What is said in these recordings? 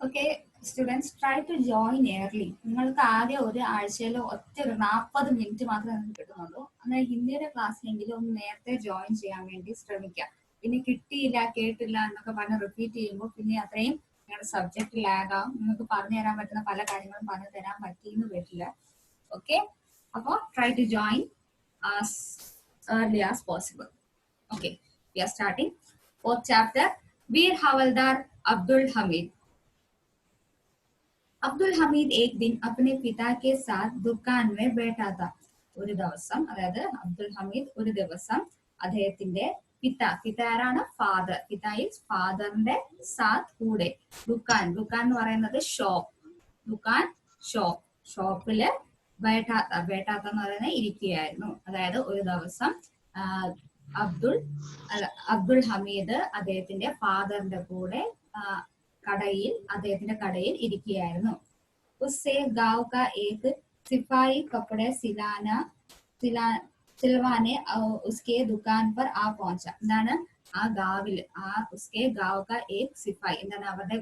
Okay students try to join early. നിങ്ങൾക്ക് ആദ്യം ഒരു ആഴ്ചയിൽ ഒറ്റ ഒരു 40 മിനിറ്റ് മാത്രമേ നിങ്ങൾക്ക് കിട്ടുന്നുള്ളൂ. അങ്ങനെ ഹിന്ദിയുടെ ക്ലാസ്സിലെങ്കിലും ഒന്ന് നേരത്തെ ജോയിൻ ചെയ്യാൻ വേണ്ടി ശ്രമിക്കാം. പിന്നെ കിട്ടിയില്ല കേട്ടില്ല എന്നൊക്കെ പറഞ്ഞ് റിപ്പീറ്റ് ചെയ്യുമ്പോൾ പിന്നെ അത്രയും നിങ്ങളുടെ സബ്ജക്ട് ലാഗ് ആവും. നിങ്ങൾക്ക് പറഞ്ഞു തരാൻ പറ്റുന്ന പല കാര്യങ്ങളും പറഞ്ഞു തരാൻ പറ്റിയെന്ന് വരില്ല. ഓക്കെ, അപ്പോൾ try to join as early as possible. Okay, we are starting. Fourth chapter, Veer Havaldar Abdul Hamid. Abdul Hamid एक दिन अपने पिता के साथ दुकान में बैठा था. ഒരു ദിവസം, അതായത് അബ്ദുൽ ഹമീദ് ഒരു ദിവസം അദ്ദേഹത്തിന്റെ പിത ആരാണ്? ഫാദർ. പിത ഈസ് ഫാദറിന്റെ സാത്ത് കൂടെ. ദുക്കാൻ എന്ന് പറയുന്നത് ഷോപ്പ്. ദുക്കാൻ ഷോപ്പ്. ഷോപ്പില് ബേട്ടാത്ത എന്ന് പറയുന്നത് ഇരിക്കുകയായിരുന്നു. അതായത് ഒരു ദിവസം അബ്ദുൽ ഹമീദ് അദ്ദേഹത്തിന്റെ ഫാദറിന്റെ കൂടെ അദ്ദേഹത്തിന്റെ കടയിൽ ഇരിക്കുകയായിരുന്നു. ഉസ്സേ ഗാവ് കാ ഏക് സിപായി കപ്പടെ സിലവാനെ ഉസ്കെ ദുകാൻ പർ ആ പहुंचा. എന്താണ് ആ ഉസ്കെ ഗാവ് കാ ഏക് സിപായി, എന്താണ് അവരുടെ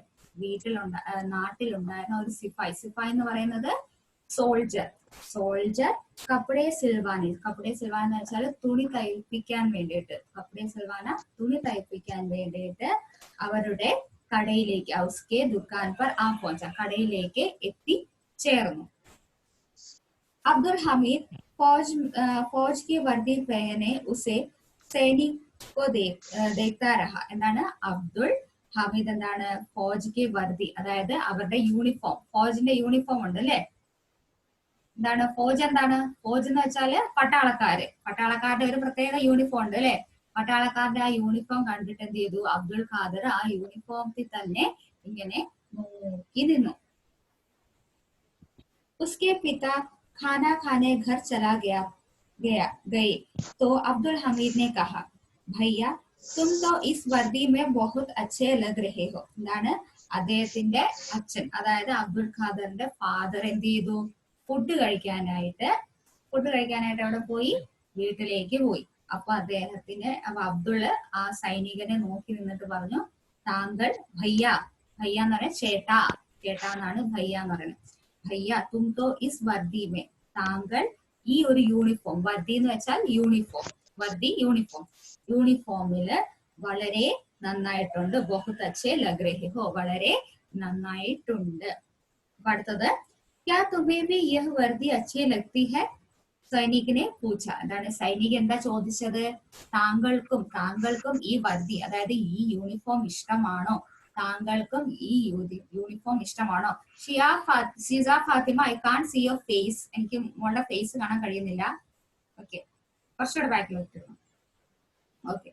നാട്ടിലുണ്ടായിരുന്ന ഒരു സിപായി. സിപായി എന്ന് പറയുന്നത് സോൾജർ. കപ്പടെ സിൽവാനി എന്ന് വെച്ചാൽ തുണി തയ്പ്പിക്കാൻ വേണ്ടിയിട്ട് അവരുടെ കടയിലേക്ക്, ഉസ്കെ ദുകാൻ പർ ആ പहुंचा, കടയിലേക്ക് എത്തിച്ചേർന്നു. അബ്ദുൽ ഹമീദ് फौज की वर्दी पहने उसे सैनिक को देखता रहा. എന്താണ് അബ്ദുൽ ഹമീദ് എന്താണ് ഫൗജ് കി വർദി, അതായത് അവരുടെ യൂണിഫോം. ഫൗജിന്റെ യൂണിഫോം ഉണ്ട് അല്ലെ? എന്താണ് ഫൗജ്? ഫൗജ് എന്ന് വെച്ചാല് പട്ടാളക്കാരുടെ ഒരു പ്രത്യേക യൂണിഫോം ഉണ്ട് അല്ലെ? പട്ടാളക്കാരുടെ ആ യൂണിഫോം കണ്ടിട്ട് എന്ത് ചെയ്തു? അബ്ദുൽ ഖാദർ ആ യൂണിഫോമിൽ തന്നെ ഇങ്ങനെ നോക്കി നിന്നു. उसके पिता खाना खाने घर चला गए तो अब्दुल हमीद ने कहा, भैया तुम तो इस वर्दी में बहुत अच्छे लग रहे हो. എന്താണ് അദ്ദേഹത്തിന്റെ അച്ഛൻ, അതായത് അബ്ദുൽ ഖാദറിന്റെ ഫാദർ എന്ത് ചെയ്തു? ഫുഡ് കഴിക്കാനായിട്ട് അവിടെ പോയി, വീട്ടിലേക്ക് പോയി. അപ്പൊ അബ്ദുള് ആ സൈനികനെ നോക്കി നിന്നിട്ട് പറഞ്ഞു, താങ്കൾ ഭയ്യ എന്ന് പറഞ്ഞ ചേട്ടാ എന്നാണ് ഭയ്യ എന്ന് പറയുന്നത്. ഭയ്യ തും തോ ഇസ് വർദി മേ, താങ്കൾ ഈ ഒരു യൂണിഫോം, വർദി എന്ന് വെച്ചാൽ യൂണിഫോമില് വളരെ നന്നായിട്ടുണ്ട്. ബഹുത് അച്ഛേ ലഗ് രഹേ ഹോ, വളരെ നന്നായിട്ടുണ്ട്. അടുത്തത്, ക്യാ തുമേ ഭി യഹ് വർദി അച്ഛേ ലഗ്തി ഹൈ, സൈനികനെ പൂച്ച. എന്താണ് സൈനികൻ എന്താ ചോദിച്ചത്? താങ്കൾക്കും ഈ വർദി, അതായത് ഈ യൂണിഫോം ഇഷ്ടമാണോ? താങ്കൾക്കും ഈ യൂണിഫോം ഇഷ്ടമാണോ? Shiza Fathima, I can see your face. എനിക്ക് മോളുടെ ഫേസ് കാണാൻ കഴിയുന്നില്ല. ഓക്കെ, കുറച്ചുകൂടെ ബാക്കിലോട്ട്. ഓക്കെ,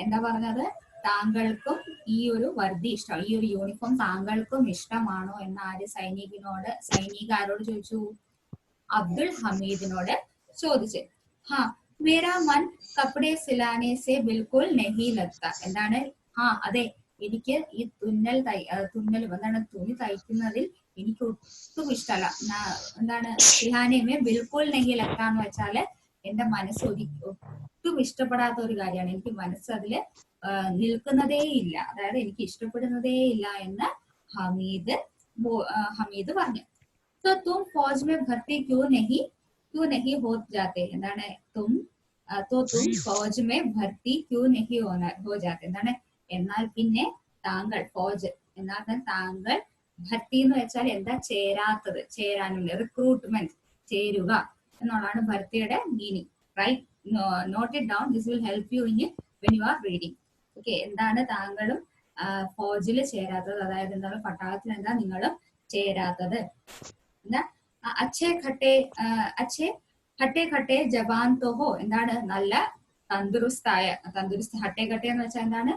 എന്താ പറഞ്ഞത്? താങ്കൾക്കും ഈ ഒരു വർദി ഇഷ്ടം, ഈ ഒരു യൂണിഫോം താങ്കൾക്കും ഇഷ്ടമാണോ എന്ന് സൈനികാരോട് ചോദിച്ചു? അബ്ദുൽ ഹമീദിനോട് ചോദിച്ചു. മേരാ മൻ കപ്പടെ സിലാനെ സെ ബിൽക്കുൽ നഹി ലഗ്ത. എന്താണ്? അതെ, എനിക്ക് ഈ എന്താണ് തുണി തയ്ക്കുന്നതിൽ എനിക്ക് ഒട്ടും ഇഷ്ടമല്ല. എന്താണ് സിലാനെ ബിൽക്കുൽ നഹി ലഗ്ത എന്ന് വെച്ചാല് എന്റെ മനസ്സ് ഒട്ടും ഇഷ്ടപ്പെടാത്ത ഒരു കാര്യമാണ്. എനിക്ക് മനസ്സ് അതില് നിൽക്കുന്നതേ ഇല്ല, അതായത് എനിക്ക് ഇഷ്ടപ്പെടുന്നതേ ഇല്ല എന്ന് ഹമീദ് പറഞ്ഞു. तो तुम फौज में भर्ती क्यों नहीं हो जाते? എന്താണ് तुम फौज में भर्ती क्यों नहीं हो जाते? എന്താണ് എന്നാൽ പിന്നെ താങ്കൾ താങ്കൾ ഭർത്തി എന്ന് വെച്ചാൽ എന്താ? ചേരാനുള്ള റിക്രൂട്ട്മെന്റ്, ചേരുക എന്നുള്ളതാണ് ഭർത്തിയുടെ meaning. Right, note it down, this will help you in when you are reading. Okay, എന്താണ് താങ്കളും ഫൗജിൽ ചേരാത്തത്, അതായത് എന്താണ് പട്ടാളത്തിൽ എന്താ നിങ്ങളും ചേരാത്തത്? അച്ഛേ ഖട്ടെ ജവാൻ തോ ഹോ, എന്താണ് നല്ല ഹട്ടെ ഖട്ടെ എന്ന് വെച്ചാൽ എന്താണ്?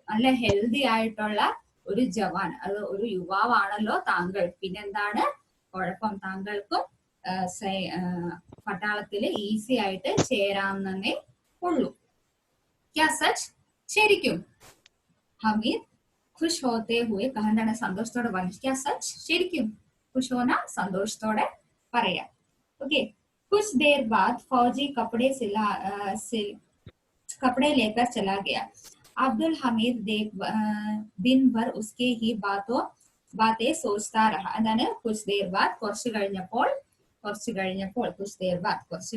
നല്ല ഹെൽത്തി ആയിട്ടുള്ള ഒരു ജവാൻ, അത് ഒരു യുവാവാണല്ലോ താങ്കൾ. പിന്നെന്താണ് കുഴപ്പം? താങ്കൾക്കും പട്ടാളത്തില് ഈസി ആയിട്ട് ചേരാമെന്നേ ഉള്ളൂ. ക്യാ സച്ച്? ശരിക്കും? ഹമീദ് ഖുഷ് ഹോത്തെ ഹുയെ കഹ, എന്താണ് സന്തോഷത്തോടെ പറഞ്ഞു. ക്യാ സച്ച്? ശരിക്കും? खुश होना സന്തോഷത്തോടെ പറയാം. ഓക്കെ, कुछ देर बाद फौजी कपड़े लेकर चला गया. अब्दुल हमीद दिन भर उसके ही बातों ബാത്തേ സോച്താ രഹ. എന്താണ് കുച്ച് ദേർ ബാദ്, കുറച്ച്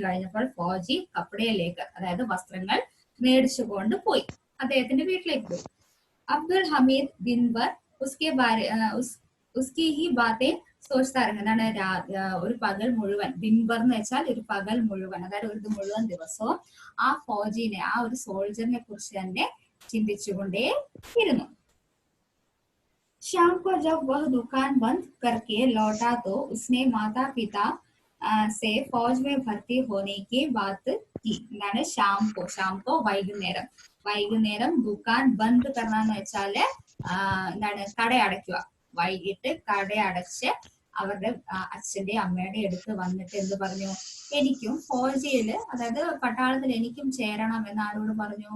കഴിഞ്ഞപ്പോൾ ഫൗജി കപ്പടയിലേക്ക്, അതായത് വസ്ത്രങ്ങൾ മേടിച്ചു കൊണ്ട് പോയി, അദ്ദേഹത്തിന്റെ വീട്ടിലേക്ക് പോയി. അബ്ദുൽ ഹമീദ് ദിൻഭർ ഉസ്കെ ബാരെ ഉസ്കി ഹി ബാത്തേ സോച്താ രഹ. എന്താണ് ഒരു പകൽ മുഴുവൻ, ദിൻഭർ എന്ന് വെച്ചാൽ ഒരു പകൽ മുഴുവൻ, അതായത് ഒരു മുഴുവൻ ദിവസവും ആ ഫൗജിനെ, ആ ഒരു സോൾജറിനെ കുറിച്ച് തന്നെ ചിന്തിച്ചുകൊണ്ടേ ഇരുന്നു. शाम को जब वह दुकान बंद करके लौटा तो उसने माता पिता से फौज में भर्ती होने की बात की. എന്താണ് ഷാം കോ വൈകുന്നേരം ദുക്കാൻ ബന്ദ് കർന്ന് വെച്ചാല് എന്താണ് കട അടയ്ക്കുക, വൈകിട്ട് കട അടച്ച് അവരുടെ അച്ഛന്റെ അമ്മയുടെ അടുത്ത് വന്നിട്ട് എന്ത് പറഞ്ഞു, എനിക്കും ഫൗജിയില്, അതായത് പട്ടാളത്തിൽ എനിക്കും ചേരണം എന്ന് ആരോട് പറഞ്ഞു,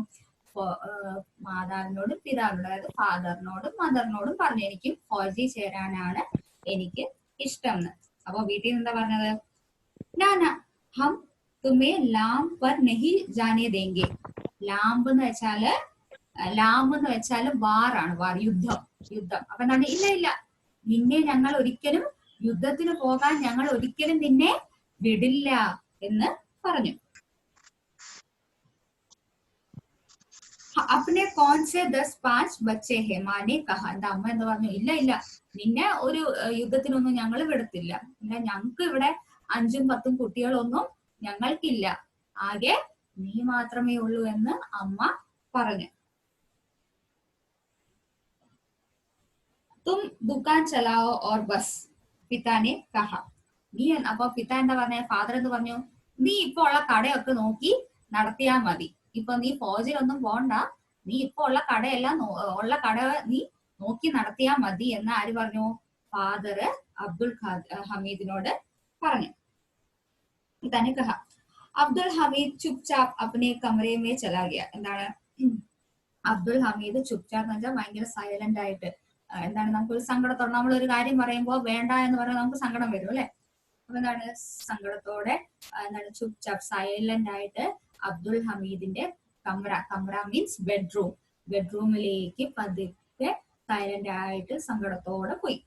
മാതാവിനോടും പിതാവിനോടും, അതായത് ഫാദറിനോടും മദറിനോടും പറഞ്ഞു, എനിക്ക് ഫൗജി ചേരാനാണ് എനിക്ക് ഇഷ്ടം എന്ന്. അപ്പൊ വീട്ടിൽ നിന്ന് എന്താ പറഞ്ഞത്, നാന ഹം തുമേ ലാം പർ നഹി ജാനേ ദേംഗെ. ലാംബ് എന്ന് വെച്ചാല് വാറാണ്, യുദ്ധം. അപ്പൊ എന്താണ്, ഇല്ല നിന്നെ ഞങ്ങൾ ഒരിക്കലും യുദ്ധത്തിന് പോകാൻ ഞങ്ങൾ ഒരിക്കലും നിന്നെ വിടില്ല എന്ന് പറഞ്ഞു. അപ്പനെ കോൺ സെ 10-5 ബച്ചേ ഹെ മാനെ കഹ. എന്റെ അമ്മ എന്താ പറഞ്ഞു, ഇല്ല നിന്നെ ഒരു യുദ്ധത്തിനൊന്നും ഞങ്ങൾ വിടത്തില്ല, ഞങ്ങൾക്ക് ഇവിടെ 5-10 കുട്ടികളൊന്നും ഞങ്ങൾക്കില്ല, ആകെ നീ മാത്രമേ ഉള്ളൂ എന്ന് അമ്മ പറഞ്ഞു. തും ദുക്കാൻ ചലാവോ ഓർ ബസ് പിതാനെ കഹ. നീ, അപ്പൊ പിത എന്താ പറഞ്ഞ, ഫാദർ എന്ന് പറഞ്ഞു, നീ ഇപ്പൊ ഉള്ള കടയൊക്കെ നോക്കി നടത്തിയാ മതി, ഇപ്പൊ നീ ഫൗജിലൊന്നും പോണ്ട, നീ ഇപ്പൊ ഉള്ള കട നീ നോക്കി നടത്തിയാ മതി എന്ന് ആര് പറഞ്ഞു, ഫാദർ അബ്ദുൽ ഹമീദിനോട് പറഞ്ഞു. പിതാനെ കഹ. അബ്ദുൽ ഹമീദ് ചുപ്ചാപ്പ് അപ്നെ കമറേ മേ ചലാ ഗയ. എന്താണ് അബ്ദുൽ ഹമീദ് ചുപ്ചാപ്പ് എന്ന് വെച്ചാൽ ഭയങ്കര സൈലന്റ് ആയിട്ട്, എന്താണ് നമുക്കൊരു സങ്കടത്തോടെ, നമ്മളൊരു കാര്യം പറയുമ്പോൾ വേണ്ട എന്ന് പറഞ്ഞാൽ നമുക്ക് സങ്കടം വരും അല്ലെ, അപ്പൊ എന്താണ് സങ്കടത്തോടെ, എന്താണ് ചുപ്ചാപ്പ് സൈലന്റ് ആയിട്ട് അബ്ദുൽ ഹമീദിന്റെ കമ്ര മീൻസ് ബെഡ്റൂമിലേക്ക് പതുക്കെ സൈലന്റ് ആയിട്ട് സങ്കടത്തോടെ പോയി.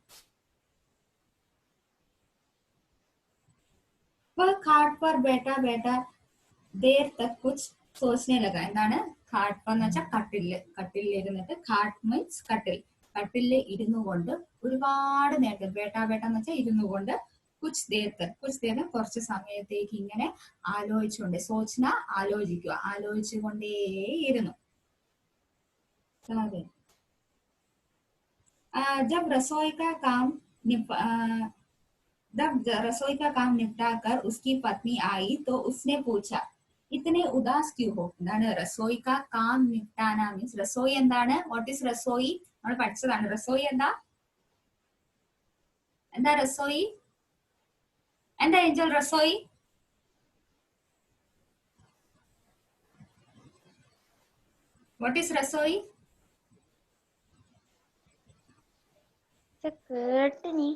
ഖാട്ട് പർ ബേട്ട ദേർ തക് കുച്ച് സോച്നെ ലഗ. എന്താണ് ഖാട്ട് പർ എന്ന് വെച്ചാൽ കട്ടിലിൽ ഇരുന്നിട്ട്, ഖാട്ട് മീൻസ് കട്ടിലിൽ ഇരുന്നു കൊണ്ട് ഒരുപാട് നേരത്തെ, ബേട്ട എന്ന് വെച്ചാൽ ഇരുന്നു കൊണ്ട്, കുച്ച് ദേർ കുറച്ച് സമയത്തേക്ക് ഇങ്ങനെ ആലോചിച്ചുകൊണ്ട്, സോച്ന ആലോചിച്ചുകൊണ്ടേയിരുന്നു. जब रसोई का काम निपटा कर उसकी पत्नी आई तो उसने पूछा, इतने उदास क्यों हो. എന്താണ് റസോയി കാ കാം നിപ്ടാന മീൻസ്, റസോയി എന്താണ്, വാട്ട് ഈസ് റസോയി, നമ്മൾ പഠിച്ചതാണ്. റസോയി എന്താ റസോയി, എന്താ ഏഞ്ചൽ റസോയി, വാട്ട് ഈസ് റസോയി? കേട്ടിനി,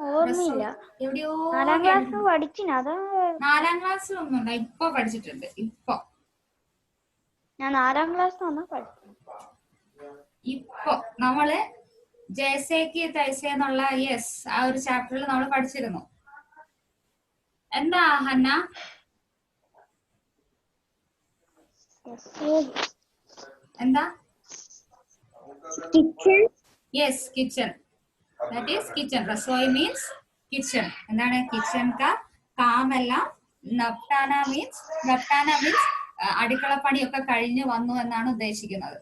ഓർമ്മയില്ല, എവിടെയോ 4ാം ക്ലാസ് പഠിച്ചിന്. അത് 4ാം ക്ലാസ്സിൽ ഒന്നും ഇപ്പൊ പഠിച്ചിട്ടുണ്ട്. ഞാൻ 4ാം ക്ലാസ് ഇപ്പൊ നമ്മള് ജയസേക്ക് തൈസേ എന്നുള്ള ആ ഒരു ചാപ്റ്ററിൽ നമ്മൾ പഠിച്ചിരുന്നു. എന്താ ഹന്ന? എന്താ? Yes, kitchen. That is kitchen. Rasoi means kitchen. എന്താണ് കിച്ചൺ കാ കാമെല്ലാം നപ്ടാന മീൻസ് അടുക്കളപ്പണിയൊക്കെ കഴിഞ്ഞ് വന്നു എന്നാണ് ഉദ്ദേശിക്കുന്നത്.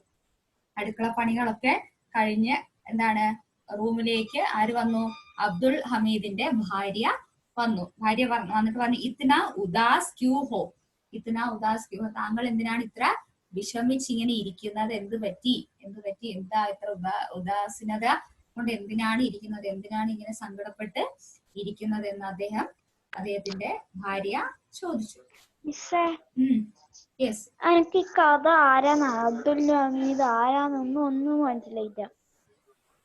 അടുക്കളപ്പണികളൊക്കെ കഴിഞ്ഞ് എന്താണ് റൂമിലേക്ക് ആര് വന്നു? അബ്ദുൾ ഹമീദിന്റെ ഭാര്യ വന്നു. വന്നിട്ട് പറഞ്ഞു, ഇത്ന ഉദാസ് ക്യൂ ഹോ, താങ്കൾ എന്തിനാണ് ഇത്ര വിഷമിച്ചിങ്ങനെ ഇരിക്കുന്നത്? എന്ത് പറ്റി? എന്താ ഇത്ര ഉദാസീനത കൊണ്ട് എന്തിനാണ് ഇരിക്കുന്നത്? എന്തിനാണ് ഇങ്ങനെ സങ്കടപ്പെട്ട് ഇരിക്കുന്നത് എന്ന് അദ്ദേഹത്തിന്റെ ഭാര്യ ചോദിച്ചു. എനിക്ക് കഥ ആരാണ്, അബ്ദുൽ ഹമീദ് ആരാന്നൊന്നും മനസ്സിലായില്ല.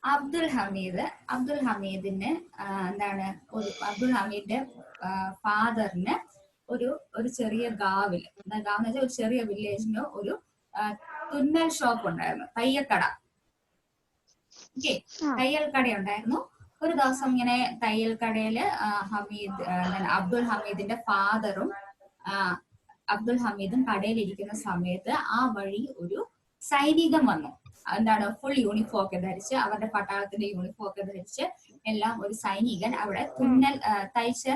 അബ്ദുൽ ഹമീദിന് എന്താണ്, അബ്ദുൽ ഹമീദിന്റെ ഫാദറിന് ഒരു ചെറിയ ഗാവിൽ, ഗാവ് എന്ന് വെച്ചാൽ ഒരു ചെറിയ വില്ലേജിന് ഒരു തുന്നൽ ഷോപ്പ് ഉണ്ടായിരുന്നു, തയ്യക്കട. ഓക്കെ, തയ്യൽ കട ഉണ്ടായിരുന്നു. ഒരു ദിവസം ഇങ്ങനെ തയ്യൽ കടയില് അബ്ദുൽ ഹമീദിന്റെ ഫാദറും അബ്ദുൽ ഹമീദും കടയിലിരിക്കുന്ന സമയത്ത് ആ വഴി ഒരു സൈനികൻ വന്നു. എന്താണ്, ഫുൾ യൂണിഫോം ഒക്കെ ധരിച്ച്, അവരുടെ പട്ടാളത്തിന്റെ യൂണിഫോം ഒക്കെ ധരിച്ച് എല്ലാം ഒരു സൈനികൻ അവിടെ തുന്നൽ തയ്ച്ച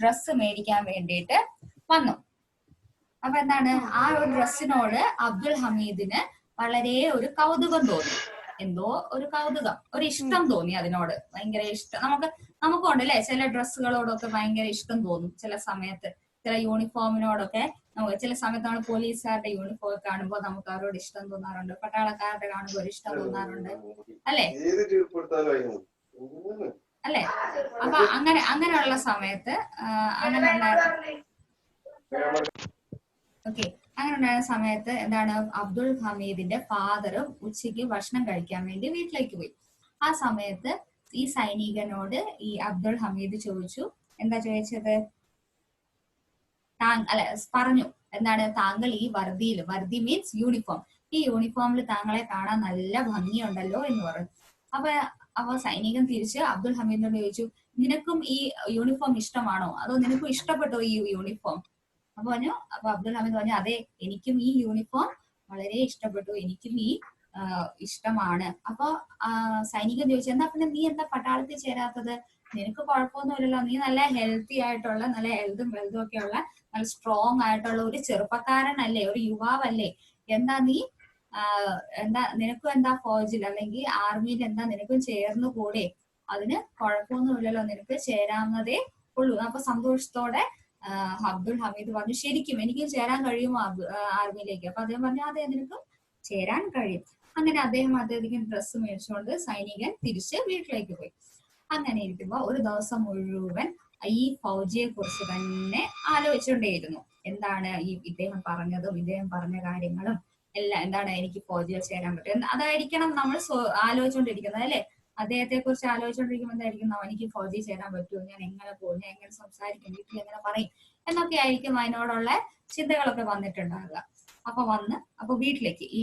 ഡ്രസ്സ് മേടിക്കാൻ വേണ്ടിയിട്ട് വന്നു. അപ്പൊ എന്താണ്, ആ ഒരു ഡ്രസ്സിനോട് അബ്ദുൽ ഹമീദിന് വളരെ ഒരു കൗതുകം തോന്നി. എന്തോ ഒരു കൗതുകം, ഒരു ഇഷ്ടം തോന്നി അതിനോട്, ഭയങ്കര ഇഷ്ടം. നമുക്കുണ്ട് അല്ലെ, ചില ഡ്രസ്സുകളോടൊക്കെ ഭയങ്കര ഇഷ്ടം തോന്നും ചില സമയത്ത്, ചില യൂണിഫോമിനോടൊക്കെ. ചില സമയത്ത് നമ്മൾ പോലീസുകാരുടെ യൂണിഫോം കാണുമ്പോൾ നമുക്ക് അവരോട് ഇഷ്ടം തോന്നാറുണ്ട്, പട്ടാളക്കാരുടെ കാണുമ്പോൾ ഒരു ഇഷ്ടം തോന്നാറുണ്ട് അല്ലെ അല്ലെ. അപ്പൊ അങ്ങനെയുള്ള സമയത്ത് അങ്ങനെ ഓക്കെ, അങ്ങനെ ഉണ്ടായിരുന്ന സമയത്ത് എന്താണ്, അബ്ദുൽ ഹമീദിന്റെ ഫാദർ ഉച്ചയ്ക്ക് ഭക്ഷണം കഴിക്കാൻ വേണ്ടി വീട്ടിലേക്ക് പോയി. ആ സമയത്ത് ഈ സൈനികനോട് ഈ അബ്ദുൽ ഹമീദ് ചോദിച്ചു, എന്താ ചോദിച്ചത്, പറഞ്ഞു എന്താണ്, താങ്കൾ ഈ വർദ്ധി മീൻസ് യൂണിഫോം, ഈ യൂണിഫോമിൽ താങ്കളെ കാണാൻ നല്ല ഭംഗിയുണ്ടല്ലോ എന്ന് പറഞ്ഞു. അപ്പൊ സൈനികൻ തിരിച്ച് അബ്ദുൽ ഹമീദിനോട് ചോദിച്ചു, നിനക്കും ഈ യൂണിഫോം ഇഷ്ടമാണോ, അതോ നിനക്കും ഇഷ്ടപ്പെട്ടോ ഈ യൂണിഫോം? അപ്പൊ അബ്ദുൽ ഹമീദ് പറഞ്ഞു, അതെ, എനിക്കും ഈ യൂണിഫോം വളരെ ഇഷ്ടപ്പെട്ടു, എനിക്കും ഈ ഇഷ്ടമാണ്. അപ്പൊ സൈനികൻ ചോദിച്ചു, എന്നാ പിന്നെ നീ എന്താ പട്ടാളത്തിൽ ചേരാത്തത്, നിനക്ക് കുഴപ്പമൊന്നുമില്ലല്ലോ, നീ നല്ല ഹെൽത്തി ആയിട്ടുള്ള, നല്ല ഹെൽത്തും വെൽത്തും ഒക്കെ ഉള്ള, നല്ല സ്ട്രോങ് ആയിട്ടുള്ള ഒരു ചെറുപ്പക്കാരനല്ലേ, ഒരു യുവാവല്ലേ, എന്താ നീ നിനക്കും എന്താ ഫൗജിൽ അല്ലെങ്കിൽ ആർമിയിൽ എന്താ നിനക്കും ചേർന്നു കൂടെ, അതിന് കുഴപ്പമൊന്നുമില്ലല്ലോ, നിനക്ക് ചേരാവുന്നതേ ഉള്ളൂ. അപ്പൊ സന്തോഷത്തോടെ അബ്ദുൽ ഹമീദ് പറഞ്ഞു, ശരിക്കും എനിക്കും ചേരാൻ കഴിയുമോ ആർമിയിലേക്ക്? അപ്പൊ അദ്ദേഹം പറഞ്ഞു, അതെ, നിനക്കും ചേരാൻ കഴിയും. അങ്ങനെ അദ്ദേഹത്തിന് ഡ്രസ്സ് മേടിച്ചുകൊണ്ട് സൈനികൻ തിരിച്ച് വീട്ടിലേക്ക് പോയി. അങ്ങനെ ഇരിക്കുമ്പോ ഒരു ദിവസം മുഴുവൻ ഈ ഫൗജിയെ കുറിച്ച് തന്നെ ആലോചിച്ചുകൊണ്ടേയിരുന്നു. എന്താണ് ഇദ്ദേഹം പറഞ്ഞതും ഇദ്ദേഹം പറഞ്ഞ കാര്യങ്ങളും എല്ലാം, എന്താണ് എനിക്ക് ഫൗജിയിൽ ചേരാൻ പറ്റും, അതായിരിക്കണം നമ്മൾ ആലോചിച്ചുകൊണ്ടിരിക്കുന്നത് അല്ലെ. അദ്ദേഹത്തെ കുറിച്ച് ആലോചിച്ചുകൊണ്ടിരിക്കുമ്പോൾ എന്തായിരിക്കും, എനിക്ക് ഫൗജി ചേരാൻ പറ്റുമോ, ഞാൻ എങ്ങനെ പോകും, ഞാൻ എങ്ങനെ സംസാരിക്കും, വീട്ടിൽ എങ്ങനെ പറയും എന്നൊക്കെ ആയിരിക്കും അതിനോടുള്ള ചിന്തകളൊക്കെ വന്നിട്ടുണ്ടാകുക. അപ്പൊ വീട്ടിലേക്ക് ഈ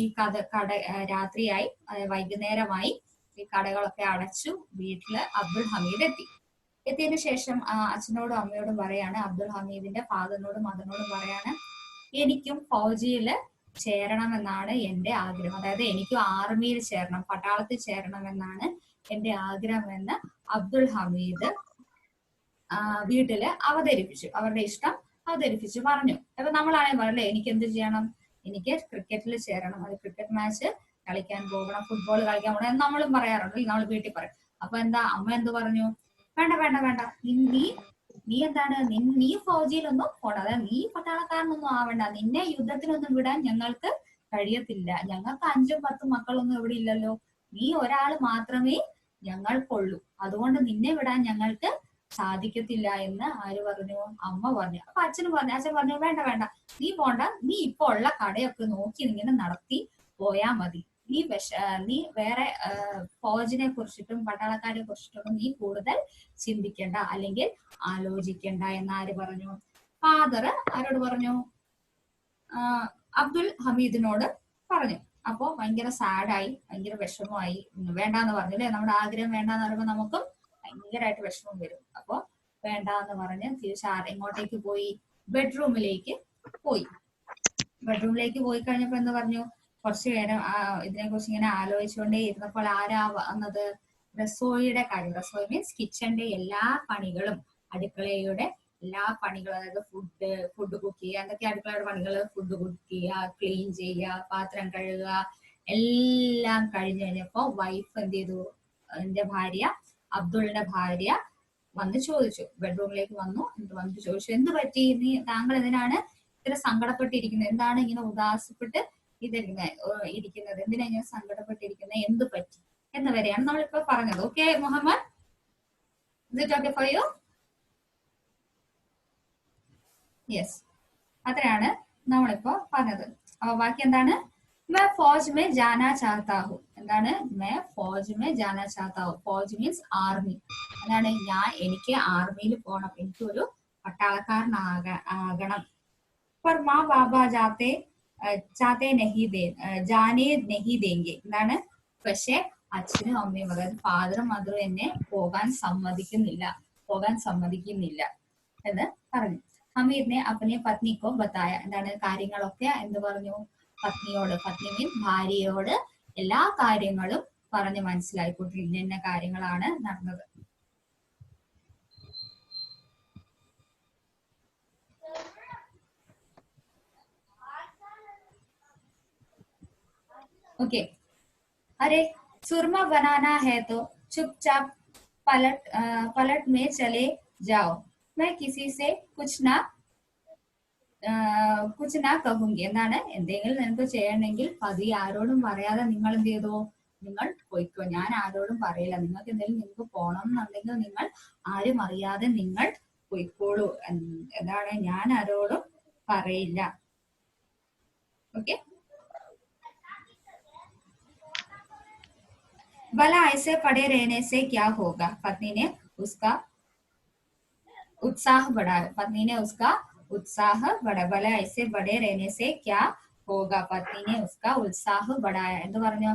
രാത്രിയായി, വൈകുന്നേരമായി, ഈ കടകളൊക്കെ അടച്ചു, വീട്ടില് അബ്ദുൽ ഹമീദ് എത്തിയതിനു ശേഷം അച്ഛനോടും അമ്മയോടും പറയാണ്, അബ്ദുൽ ഹമീദിന്റെ ഫാദറിനോടും മദറിനോടും പറയാണ്, എനിക്കും ഫൗജിയില് ചേരണമെന്നാണ് എന്റെ ആഗ്രഹം, അതായത് എനിക്കും ആർമിയിൽ ചേരണം, പട്ടാളത്തിൽ ചേരണമെന്നാണ് എന്റെ ആഗ്രഹമെന്ന് അബ്ദുൽ ഹമീദ് വീട്ടില് അവതരിപ്പിച്ചു, അവരുടെ ഇഷ്ടം അവതരിപ്പിച്ചു പറഞ്ഞു. അപ്പൊ നമ്മളാണെങ്കിൽ പറയല്ലേ, എനിക്ക് എന്ത് ചെയ്യണം, എനിക്ക് ക്രിക്കറ്റിൽ ചേരണം, അത് ക്രിക്കറ്റ് മാച്ച് കളിക്കാൻ പോകണം, ഫുട്ബോൾ കളിക്കാൻ പോകണം എന്ന് നമ്മളും പറയാറുണ്ട്, നമ്മൾ വീട്ടിൽ പറയും. അപ്പൊ എന്താ അമ്മ എന്ത് പറഞ്ഞു, വേണ്ട വേണ്ട വേണ്ട, നീ എന്താണ്, നീ ഫൗജിയിലൊന്നും പോണ്ട, അതായത് നീ പട്ടാളക്കാരനൊന്നും ആവണ്ട, നിന്നെ യുദ്ധത്തിനൊന്നും വിടാൻ ഞങ്ങൾക്ക് കഴിയത്തില്ല, ഞങ്ങൾക്ക് 5ഉം 10ഉം മക്കളൊന്നും ഇവിടെ ഇല്ലല്ലോ, നീ ഒരാൾ മാത്രമേ ഞങ്ങൾക്കുള്ളൂ, അതുകൊണ്ട് നിന്നെ വിടാൻ ഞങ്ങൾക്ക് സാധിക്കത്തില്ല എന്ന് ആര് പറഞ്ഞു, അമ്മ പറഞ്ഞു. അപ്പൊ അച്ഛൻ പറഞ്ഞു വേണ്ട വേണ്ട, നീ പോണ്ട, നീ ഇപ്പൊ ഉള്ള കടയൊക്കെ നോക്കി ഇങ്ങനെ നടത്തി പോയാ മതി, നീ വേറെ ഫൗജിനെ കുറിച്ചിട്ടും പട്ടാളക്കാരെ കുറിച്ചിട്ടൊന്നും നീ കൂടുതൽ ചിന്തിക്കണ്ട അല്ലെങ്കിൽ ആലോചിക്കണ്ട എന്ന് ആര് പറഞ്ഞു, ഫാദർ ആരോട് പറഞ്ഞു, അബ്ദുൽ ഹമീദിനോട് പറഞ്ഞു. അപ്പൊ ഭയങ്കര സാഡായി, ഭയങ്കര വിഷമമായി, വേണ്ടാന്ന് പറഞ്ഞു അല്ലെ, നമ്മുടെ ആഗ്രഹം വേണ്ടാന്ന് പറയുമ്പോ നമുക്കും ഭയങ്കരമായിട്ട് വിഷമം വരും. അപ്പൊ വേണ്ടാന്ന് പറഞ്ഞ് തിരിച്ച് എങ്ങോട്ടേക്ക് പോയി, ബെഡ്റൂമിലേക്ക് പോയി കഴിഞ്ഞപ്പോ എന്ത് പറഞ്ഞു, കുറച്ചു നേരം ഇതിനെ കുറിച്ച് ഇങ്ങനെ ആലോചിച്ചുകൊണ്ടേ ഇരുന്നപ്പോൾ ആരാ വന്നത്, റസോയിയുടെ കാര്യം, റസോയി മീൻസ് കിച്ചന്റെ എല്ലാ പണികളും, അടുക്കളയുടെ എല്ലാ പണികളും, അതായത് ഫുഡ് കുക്ക് ചെയ്യുക, എന്തൊക്കെ അടുക്കളയുടെ പണികൾ, ഫുഡ് കുക്ക് ചെയ്യുക, ക്ലീൻ ചെയ്യുക, പാത്രം കഴുകുക, എല്ലാം കഴിഞ്ഞു കഴിഞ്ഞപ്പോ വൈഫ് എന്ത് ചെയ്തു, എന്റെ ഭാര്യ, അബ്ദുളിന്റെ ഭാര്യ വന്ന് ചോദിച്ചു, ബെഡ്റൂമിലേക്ക് വന്നു ചോദിച്ചു, എന്ത് പറ്റി, താങ്കൾ എന്തിനാണ് ഇത്ര സങ്കടപ്പെട്ടിരിക്കുന്നത്, എന്താണ് ഇങ്ങനെ ഉദാസപ്പെട്ട് ഇരിക്കുന്നത്, എന്തിനാ ഇങ്ങനെ സങ്കടപ്പെട്ടിരിക്കുന്നത്, എന്ത് പറ്റി എന്ന് വരെയാണ് നമ്മളിപ്പോ പറഞ്ഞത്. Okay Muhammad, is it okay for you? Yes, അത്രയാണ് നമ്മളിപ്പോ പറഞ്ഞത്. അപ്പൊ ബാക്കി എന്താണ്, मैं फौज में जाना चाहता हूँ, എന്താണ്, मैं फौज में जाना चाहता हूँ, फौज മീൻസ് ആർമി, എന്താണ്, എനിക്ക് ആർമിയിൽ പോകണം, എനിക്കൊരു പട്ടാളക്കാരനാകണം. पर माँ बाबा जाने नहीं देंगे, എന്താണ്, പക്ഷെ അച്ഛനും അമ്മയും അതായത് ഫാദറും മദറും എന്നെ പോകാൻ സമ്മതിക്കുന്നില്ല എന്ന് പറഞ്ഞു. ഹമീദിനെ അപ്പനെ പത്നിക്കോ ബത്തായ, എന്താണ് കാര്യങ്ങളൊക്കെ എന്ത് പറഞ്ഞു, പത്നിയോട്, പത്നി മീൻ ഭാര്യയോട് എല്ലാ കാര്യങ്ങളും പറഞ്ഞ് മനസ്സിലായിക്കോട്ടെ, ഇന്ന കാര്യങ്ങളാണ് നടന്നത്. ओके, अरे सुरमा बनाना है तो चुपचाप पलट में चले जाओ, मैं किसी से कुछ ना कहूंगी. എന്താണ്, എന്തെങ്കിലും നിനക്ക് ചെയ്യണമെങ്കിൽ പതി ആരോടും പറയാതെ നിങ്ങൾ എന്ത് ചെയ്തോ, നിങ്ങൾ പോയിക്കോ, ഞാൻ ആരോടും പറയില്ല. നിങ്ങൾക്ക് എന്തെങ്കിലും നിങ്ങൾക്ക് പോണം എന്നുണ്ടെങ്കിൽ നിങ്ങൾ ആരും അറിയാതെ നിങ്ങൾ പോയിക്കോളൂ, എന്താണ്, ഞാൻ ആരോടും പറയില്ല. ഓക്കെ, भला ऐसे पड़े रहने से क्या होगा, पत्नी ने उसका उत्साह बढ़ाया. पत्नी ने उसका उत्साह बढ़ाया. भला ऐसे पड़े रहने से क्या होगा, पत्नी ने उसका उत्साह बढ़ाया. എന്ന് പറഞ്ഞു,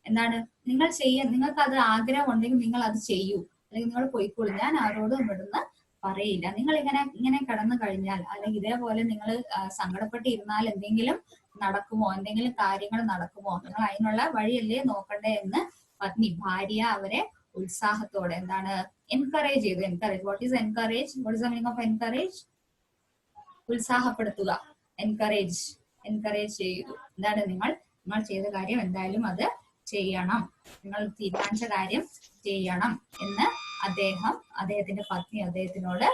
എന്താണ്, നിങ്ങൾക്ക് അത് ആഗ്രഹം ഉണ്ടെങ്കിൽ നിങ്ങൾ അത് ചെയ്യൂ, അല്ലെങ്കിൽ നിങ്ങൾ പോയിക്കോളൂ, ഞാൻ ആരോടും ഇവിടുന്ന് പറയില്ല. നിങ്ങൾ ഇങ്ങനെ കടന്നു കഴിഞ്ഞാൽ, അല്ലെങ്കിൽ ഇതേപോലെ നിങ്ങൾ സങ്കടപ്പെട്ടിരുന്നാൽ എന്തെങ്കിലും നടക്കുമോ, എന്തെങ്കിലും കാര്യങ്ങൾ നടക്കുമോ, നിങ്ങൾ അതിനുള്ള വഴിയല്ലേ നോക്കണ്ടേ എന്ന് പത്നി, ഭാര്യ അവരെ ഉത്സാഹത്തോടെ എന്താണ് എൻകറേജ് ചെയ്തു. Encourage, what is encourage, what is the meaning of encourage? ഉത്സാഹപ്പെടുത്തുക, എൻകറേജ് ചെയ്തു. എന്താണ്, നിങ്ങൾ ചെയ്ത കാര്യം എന്തായാലും അത് ചെയ്യണം, നിങ്ങൾ തീരുമാനിച്ച കാര്യം ചെയ്യണം എന്ന് അദ്ദേഹത്തിന്റെ പത്നി അദ്ദേഹത്തിനോട്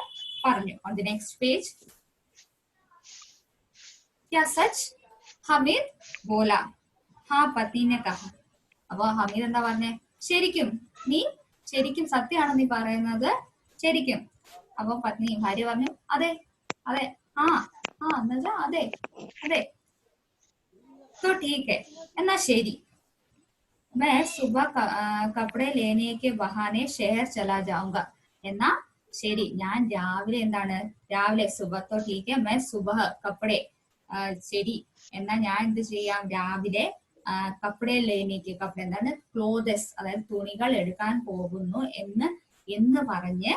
പറഞ്ഞു. ഓൺ ദി നെക്സ്റ്റ് പേജ്, क्या सच, हमीद बोला. हाँ, पत्नी ने कहा. അപ്പൊ ഹമീദ് എന്താ പറഞ്ഞേ, ശരിക്കും സത്യമാണോ നീ പറയുന്നത്, ശരിക്കും. അപ്പൊ പത്നി, ഭാര്യ പറഞ്ഞു, അതെ ആ എന്നുവെച്ചാ അതെ. तो ठीक है, എന്നാ ശരി. मैं सुबह कपड़े लेने के बहाने शहर चला जाऊंगा. എന്നാ ശരി, ഞാൻ രാവിലെ സുബഹ് ठीक है, मैं सुबह कपड़े ശരി, എന്നാ ഞാൻ എന്ത് ചെയ്യാം, രാവിലെ കപ്പടെ ലേനേക്ക്, കപ്പടെ എന്താണ്, ക്ലോതസ്, അതായത് തുണികൾ എടുക്കാൻ പോകുന്നു എന്ന് പറഞ്ഞ്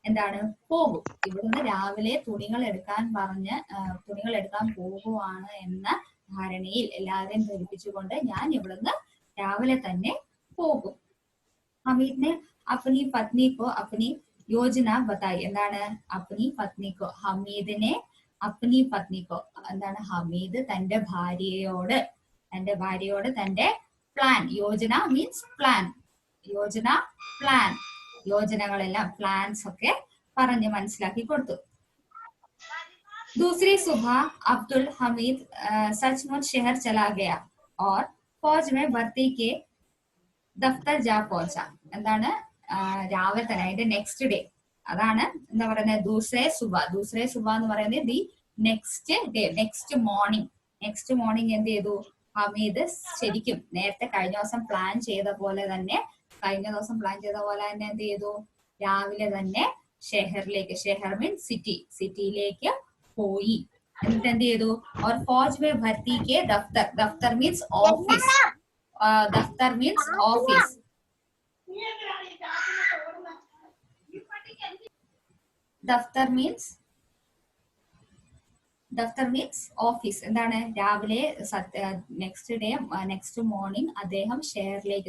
എന്താണ് പോകും. ഇവിടുന്ന് രാവിലെ തുണികൾ എടുക്കാൻ പോകുവാണ് എന്ന ധാരണയിൽ എല്ലാവരെയും ധരിപ്പിച്ചുകൊണ്ട് ഞാൻ ഇവിടുന്ന് രാവിലെ തന്നെ പോകും. ഹമീദിനെ അപ്പനി പത്നിക്കോ അപ്പനി യോജന ബത്തായി. എന്താണ്, അപ്പനി പത്നിക്കോ, ഹമീദിനെ അപ്പനി പത്നിക്കോ, എന്താണ്, ഹമീദ് തന്റെ ഭാര്യയോട് തന്റെ പ്ലാൻ, യോജന മീൻസ് പ്ലാൻ, യോജനകളെല്ലാം, പ്ലാൻസ് ഒക്കെ പറഞ്ഞ് മനസ്സിലാക്കി കൊടുത്തു. दूसरी सुबह अब्दुल हमीद सचमुच शहर चला गया और फौज में भर्ती के दफ्तर जा पहुंचा. എന്താണ്, രാവിലെ തന്നെ, അതിന്റെ നെക്സ്റ്റ് ഡേ, അതാണ് എന്താ പറയുന്നത്, ദൂസരേ സുബ എന്ന് പറയുന്നത് the next day, next morning എന്ത് ചെയ്തു, ഹമീദ് ശരിക്കും നേരത്തെ കഴിഞ്ഞ ദിവസം പ്ലാൻ ചെയ്ത പോലെ തന്നെ എന്ത് ചെയ്തു, രാവിലെ തന്നെ ഷെഹർ മീൻസ് സിറ്റിയിലേക്ക് പോയി. എന്നിട്ട് എന്ത് ചെയ്തു, और फौज में भर्ती के दफ्तर मीन्स ऑफिस, ദഫ്തർ മീൻസ് ഓഫീസ്. എന്താണ്, രാവിലെ നെക്സ്റ്റ് മോർണിംഗ് അദ്ദേഹം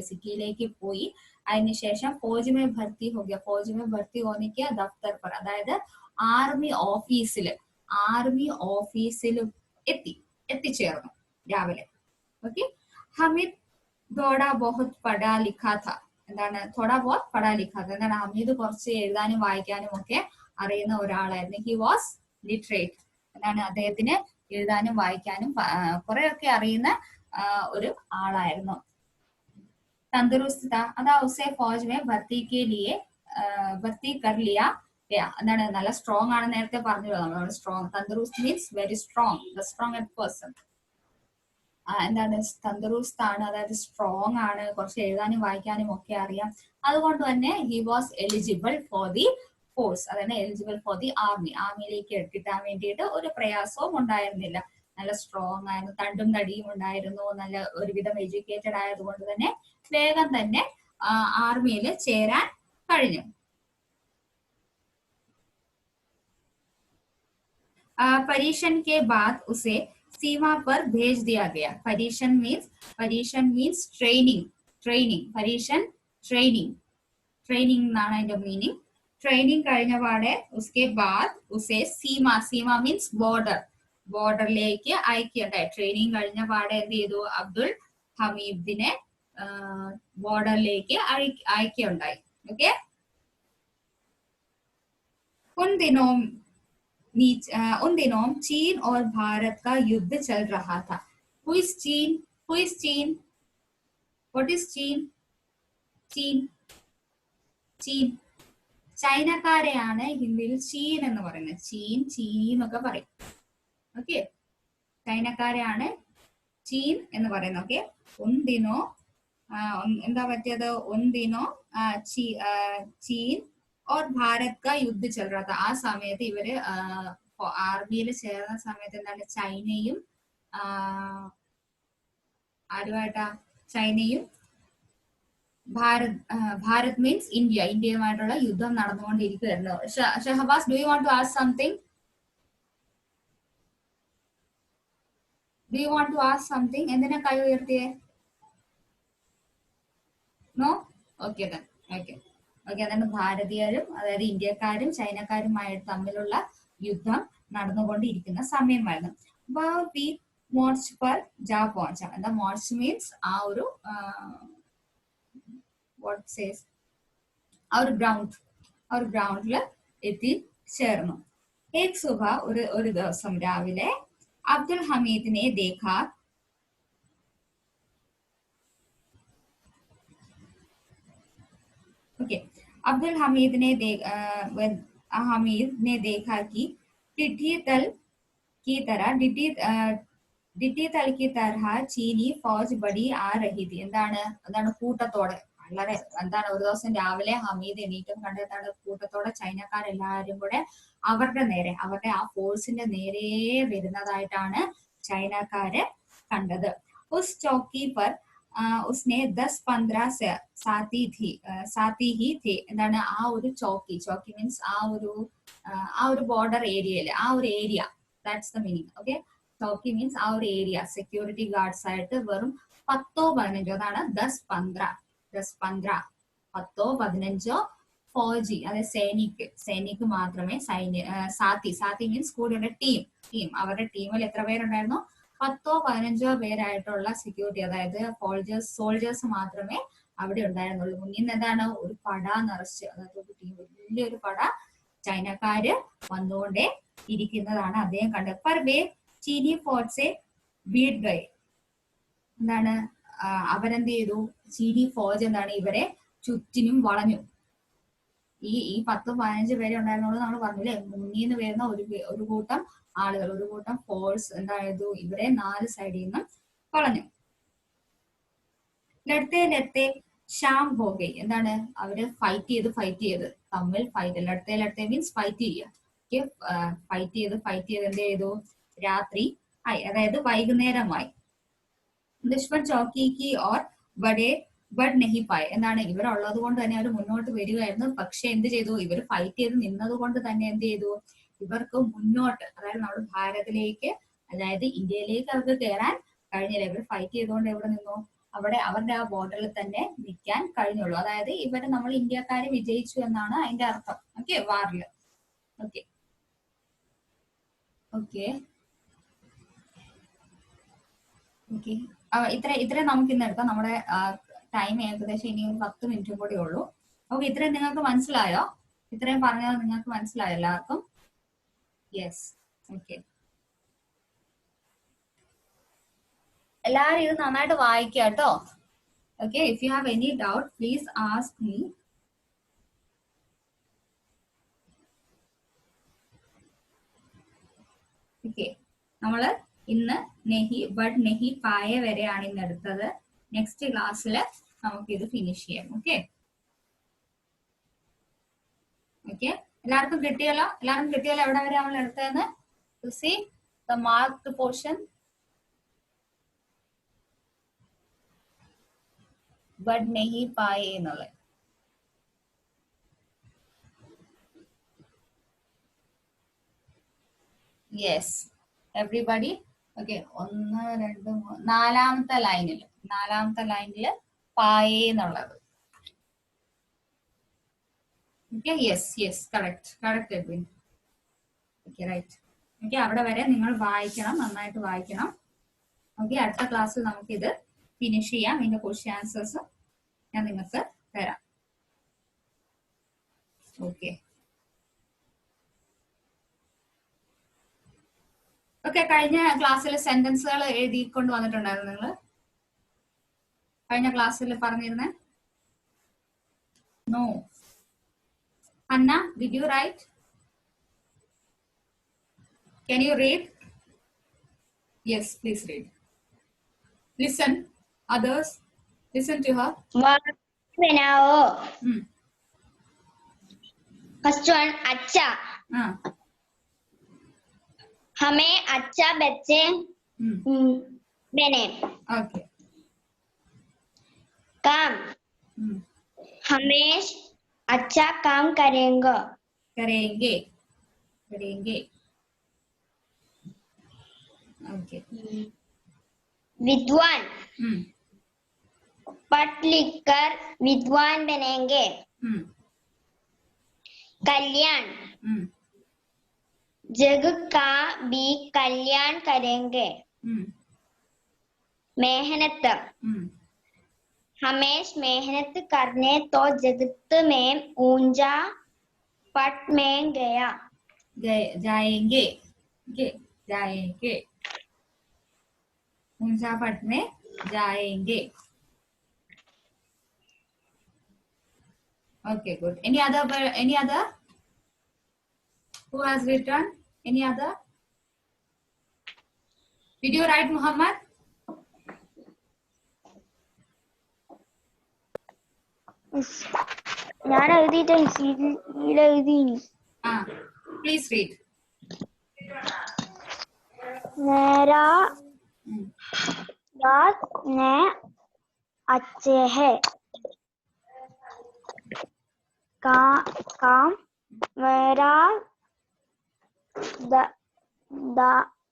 സിറ്റിയിലേക്ക് പോയി. അതിനുശേഷം ഫൗജ് മേ ഭർത്തി ഹോനിക്ക് ദഫ്തർ പർ, അതായത് ആർമി ഓഫീസിലും എത്തിച്ചേർന്നു രാവിലെ. ഓക്കെ, ഹമീദ് തോടാ ബഹുത് പഠാ ലിഖാ ഥാ. എന്താണ്, തോടാ ബഹുത് പഠാ ലിഖാ ഥാ, എന്താണ്, ഹമീദ് കുറച്ച് എഴുതാനും വായിക്കാനും ഒക്കെ അറിയുന്ന ഒരാളായിരുന്നു. ഹി വാസ് ലിറ്ററേറ്റ്, എന്താണ്, അദ്ദേഹത്തിന് എഴുതാനും വായിക്കാനും കുറെയൊക്കെ അറിയുന്ന ഒരു ആളായിരുന്നു. തന്ദുരുസ്ത് താ, അതാ ഉസേ ഫൗജ് മേ ഭർത്തി കർ ലിയാ. എന്താണ്, നല്ല സ്ട്രോങ് ആണ്, നേരത്തെ പറഞ്ഞല്ലോ നമ്മൾ, സ്ട്രോങ്. തന്ദുരുസ്ത് means very strong, the strong person. എന്താണ്, തന്ദുരുസ്ത് ആണ്, അതായത് സ്ട്രോങ് ആണ്, കുറച്ച് എഴുതാനും വായിക്കാനും ഒക്കെ അറിയാം. അതുകൊണ്ട് തന്നെ he was eligible for the force, അതായത് എലിജിബിൾ ഫോർ ദി ആർമിയിലേക്ക് കിട്ടാൻ വേണ്ടിയിട്ട് ഒരു പ്രയാസവും ഉണ്ടായിരുന്നില്ല. നല്ല സ്ട്രോങ് ആയിരുന്നു, തണ്ടും തടിയും ഉണ്ടായിരുന്നു, നല്ല ഒരുവിധം എഡ്യൂക്കേറ്റഡ് ആയതുകൊണ്ട് തന്നെ വേഗം തന്നെ ആർമിയിൽ ചേരാൻ കഴിഞ്ഞു. परीक्षण के बाद उसे सीमा पर भेज दिया गया. परीक्षण means training. परीक्षण training എന്നാണ് അതിന്റെ മീനിങ്. ട്രെയിനിങ് കഴിഞ്ഞ പാടെ उसके बाद उसे सीमा means ബോർഡറിലേക്ക് അയക്കുകയുണ്ടായി. ട്രെയിനിങ് കഴിഞ്ഞ പാടെ എന്ത് ചെയ്തു, അബ്ദുൽ ഹമീദിനെ ബോർഡറിലേക്ക് അയക്കുകയുണ്ടായി. ഓക്കെ. उन दिनों चीन और भारत का युद्ध चल रहा था. Who is Cheen? What is Cheen? ചൈനക്കാരെയാണ് ഹിന്ദിയിൽ ചീൻ എന്ന് പറയുന്നത്. ചീനി എന്നൊക്കെ പറയും. ഓക്കെ, ചൈനക്കാരെയാണ് ചീൻ എന്ന് പറയുന്നത്. ഓക്കെ. ഒന്നിനോ എന്താ പറ്റിയത്, ഒന്നിനോ ചീൻ और भारत का युद्ध चल रहा था. ആ സമയത്ത് ഇവര് ആർമിയിൽ ചേർന്ന സമയത്ത് എന്താണ്, ചൈനയും ആരുമായിട്ടാ, ചൈനയും ഭാരത് മീൻസ് ഇന്ത്യയുമായിട്ടുള്ള യുദ്ധം നടന്നുകൊണ്ടിരിക്കുകയായിരുന്നു. Shahbaz, do you want to ask something? എന്തിനാ കൈ ഉയർത്തിയേ? നോ? Okay then. ഓക്കെ, അതാണ് ഭാരതീയരും അതായത് ഇന്ത്യക്കാരും ചൈനക്കാരുമായിട്ട് തമ്മിലുള്ള യുദ്ധം നടന്നുകൊണ്ടിരിക്കുന്ന സമയമായിരുന്നു. വി മോർച്ച് പർ ജാ പോഞ്ച. എന്താ മോർച്ച് മീൻസ് ആ ഒരു വാട്ട് സേസ് ആ ഒരു ഗ്രൗണ്ടിൽ എത്തിച്ചേർന്നു. ഏക് സുബ, ഒരു ദിവസം രാവിലെ അബ്ദുൽ ഹമീദിനെ ദേഖാ. ओके. अब्दुल हमीद ने देखा कि टिड्डी दल की तरह चीनी फौज बड़ी आ रही थी. എന്താണ് കൂട്ടത്തോടെ, വളരെ എന്താണ്, ഒരു ദിവസം രാവിലെ ഹമീദ് എണീറ്റും കണ്ടെത്താണ് കൂട്ടത്തോടെ ചൈനക്കാരെല്ലാരും കൂടെ അവരുടെ ആ ഫോഴ്സിന്റെ നേരെ വരുന്നതായിട്ടാണ് ചൈനക്കാര് കണ്ടത്. ഉസ് ചൗക്കി പർ उसने 10-15 साथी ही थे. എന്താണ് ആ ഒരു ചോക്കി മീൻസ് ആ ഒരു ബോർഡർ ഏരിയയില് ആ ഒരു area, that's the meaning. Okay. ചോക്കി മീൻസ് ആ ഒരു ഏരിയ സെക്യൂരിറ്റി ഗാർഡ്സ് ആയിട്ട് വെറും 10-15, അതാണ് 10-15 ഫൗജി, അതായത് സൈനിക് മാത്രമേ സാത്തി മീൻസ് കൂടെയുള്ള ടീം അവരുടെ ടീമിൽ എത്ര പേരുണ്ടായിരുന്നു, 10-15 പേരായിട്ടുള്ള സെക്യൂരിറ്റി, അതായത് സോൾജേഴ്സ് മാത്രമേ അവിടെ ഉണ്ടായിരുന്നുള്ളൂ. മുന്നിൽ നിന്ന് എന്താണ് ഒരു പട നിറച്ച്, അതായത് ഒരു ടീം വലിയൊരു പട ചൈനക്കാര് വന്നുകൊണ്ടേ ഇരിക്കുന്നതാണ് അദ്ദേഹം കണ്ടത്. പർ വേ ചീനി ഫോർട്ട്സെ ബീഡ് ഗൈ. എന്താണ് അവരെന്ത് ചെയ്തു, ചീനി ഫോർജ് എന്താണ് ഇവരെ ചുറ്റിനും വളഞ്ഞു. ഈ 10-15 പേരെ ഉണ്ടായിരുന്നുള്ളൂ നമ്മൾ പറഞ്ഞില്ലേ. മുന്നിൽ നിന്ന് വരുന്ന ഒരു കൂട്ടം ആളുകൾ, ഒരു കൂട്ടം ഫോഴ്സ് എന്തായത് ഇവരെ 4 സൈഡിൽ നിന്നും വളഞ്ഞു. ലഡ്ത്തെ ഷാം ഹോഗൈ. എന്താണ് അവര് ഫൈറ്റ് ചെയ്ത് തമ്മിൽ ലഡ്ത്തെ മീൻസ് ഫൈറ്റ് ചെയ്യുക. ഫൈറ്റ് ചെയ്ത് എന്ത് ചെയ്തു, രാത്രി ആയി, അതായത് വൈകുന്നേരമായി. ദുഷ്മൻ ചൗക്കിക്ക് ഓർ ബഡ് നെഹി പായ്. എന്താണ് ഇവരുള്ളത് കൊണ്ട് തന്നെ അവർ മുന്നോട്ട് വരികയായിരുന്നു. പക്ഷെ എന്ത് ചെയ്തു, ഇവർ ഫൈറ്റ് ചെയ്ത് നിന്നത് കൊണ്ട് തന്നെ എന്ത് ചെയ്തു, ഇവർക്ക് മുന്നോട്ട്, അതായത് നമ്മുടെ ഭാരതത്തിലേക്ക്, അതായത് ഇന്ത്യയിലേക്ക് അവർക്ക് കയറാൻ കഴിഞ്ഞില്ല. ഇവർ ഫൈറ്റ് ചെയ്തുകൊണ്ട് എവിടെ നിന്നു, അവിടെ അവരുടെ ആ ബോർഡറിൽ തന്നെ നിൽക്കാൻ കഴിഞ്ഞുള്ളൂ. അതായത് ഇവര് നമ്മൾ ഇന്ത്യക്കാരെ വിജയിച്ചു എന്നാണ് അതിന്റെ അർത്ഥം. ഓക്കെ, വാറില്. ഓക്കെ ഓക്കെ ഓക്കെ ഇത്ര നമുക്ക് ഇന്ന് എടുക്കാം. നമ്മുടെ ടൈം ഏകദേശം ഇനി 10 മിനിറ്റും കൂടി ഉള്ളൂ. ഓക്കെ, ഇത്രയും നിങ്ങൾക്ക് മനസ്സിലായോ? ഇത്രയും പറഞ്ഞത് നിങ്ങൾക്ക് മനസ്സിലായോ എല്ലാവർക്കും? യെസ്. ഓക്കെ, എല്ലാരും ഇത് നന്നായിട്ട് വായിക്കുക കേട്ടോ. Okay, if you have any doubt please ask me. Okay, നമ്മള് ഇന്ന് ബഡ് നെഹി പായ വരെയാണ് ഇന്ന് എടുത്തത്. നെക്സ്റ്റ് ക്ലാസ്സിൽ നമുക്ക് ഇത് ഫിനിഷ് ചെയ്യാം. ഓക്കെ ഓക്കെ എല്ലാവർക്കും കിട്ടിയല്ലോ? എവിടെ വരെ നമ്മൾ എടുത്തതെന്ന് സി The marked portion. बढ़ नहीं पाए എന്നുള്ളത്. Yes. Everybody. Okay. ഒന്ന് രണ്ട് മൂന്ന് നാലാമത്തെ ലൈനിൽ പായേ എന്നുള്ളത്. Okay. Yes. Correct, Edwin. Okay, right. Okay, അവിടെ വരെ നിങ്ങൾ വായിക്കണം, നന്നായിട്ട് വായിക്കണം. ഓക്കെ, അടുത്ത ക്ലാസ്സിൽ നമുക്കിത് ഫിനിഷ് ചെയ്യാം. ഇതിന്റെ ക്വസ്റ്റ്യൻ ആൻസേഴ്സ് ഞാൻ നിങ്ങൾക്ക് തരാം. ഓക്കെ ഓക്കെ കഴിഞ്ഞ ക്ലാസ്സിൽ സെന്റൻസുകൾ എഴുതിക്കൊണ്ട് വന്നിട്ടുണ്ടായിരുന്നു നിങ്ങൾ? കഴിഞ്ഞ ക്ലാസ്സിൽ പറഞ്ഞിരുന്നേ? No. Anna, did you write? Can you read? Yes, please read. Listen, others. Listen to her. First one, अच्छा. हमें अच्छा बच्चे बने. Okay. काम. हमें अच्छा काम करेंगे. Okay. विद्वान. पढ़ लिख कर विद्वान बनेंगे. कल्याण. जग का भी कल्याण करेंगे. मेहनत. हमें मेहनत करने तो जगत में ऊंचा पट में जाएंगे. ऊंचा पट में जाएंगे. Okay, good. Any other? Who has written? Any other? Did you write, Muhammad? ഞാൻ എഴുതിയിട്ട് എഴുതി. Please read. मेरा दांत ने अच्छे है. काम मेरा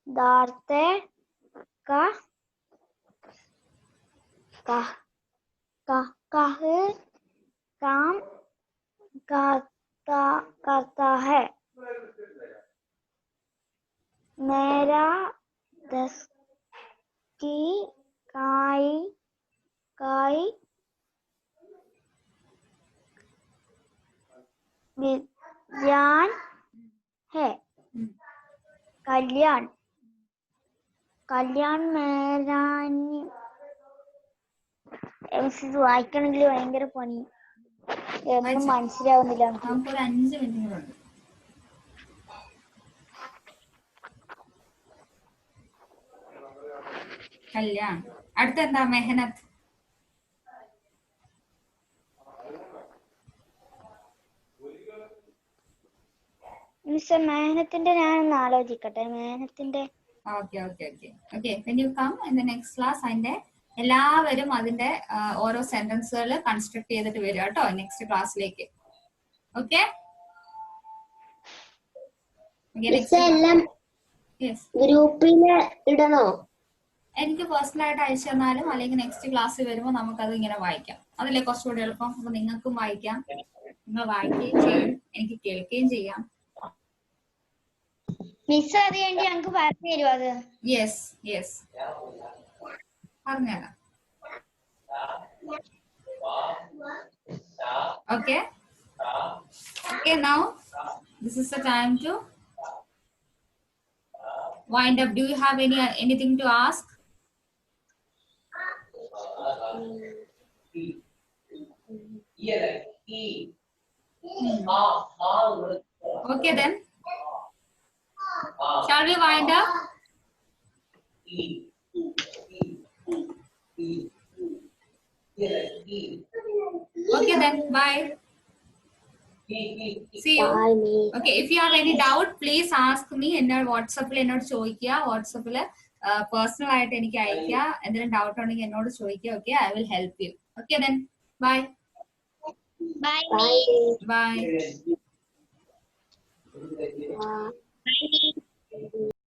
दांते का काम करता है. मेरा दस की काई विज्ञान है. कल्याण मेरा ഇത് വായിക്കണമെങ്കിൽ ഭയങ്കര പണി, ഒന്നും മനസ്സിലാവുന്നില്ല. നമുക്കൊരു 5 മിനിറ്റ് കൂടെ ഉണ്ട്. കല്യാൺ. അടുത്തെന്താ? മെഹനത്ത്. മിസ് മെഹനത്തിന്റെ ഞാനൊന്ന് ആലോചിക്കട്ടെ. മെഹനത്തിന്റെ okay. When you come in the next class, അതിന്റെ എല്ലാവരും അതിന്റെ ഓരോ സെന്റൻസുകൾ കൺസ്ട്രക്ട് ചെയ്തിട്ട് വരിക കേട്ടോ നെക്സ്റ്റ് ക്ലാസ്സിലേക്ക്. ഓക്കെ, ഗ്രൂപ്പില് ഇടണോ? എനിക്ക് പേഴ്സണൽ ആയിട്ട് അയച്ചു തന്നാലും അല്ലെങ്കിൽ നെക്സ്റ്റ് ക്ലാസ്സിൽ വരുമ്പോൾ നമുക്കത് ഇങ്ങനെ വായിക്കാം. അതല്ലേ കുറച്ചുകൂടി എളുപ്പം. അപ്പൊ നിങ്ങൾക്കും വായിക്കാം, നിങ്ങൾ വായിക്കുകയും ചെയ്യും, എനിക്ക് കേൾക്കുകയും ചെയ്യാം. മിസ് അത് വേണ്ടി ഞങ്ങൾക്ക് പറഞ്ഞു തരുമോ? അത് യെസ് പറഞ്ഞുതരാം. Okay, now this is the time to wind up. Do you have anything to ask? Okay then, shall we wind up? Okay then, bye. See you. Bye, miss. Okay, if you have any doubt, please ask me. എന്നോട് വാട്സാപ്പിൽ എന്നോട് ചോദിക്കുക. വാട്സാപ്പിൽ personal ആയിട്ട് എനിക്ക് അയക്കുക. എന്തെങ്കിലും doubt ഉണ്ടെങ്കിൽ എന്നോട് ചോദിക്കുക. Okay, I will help you. Okay then. Bye. Bye, Bye. miss. Bye. Bye. Bye, miss.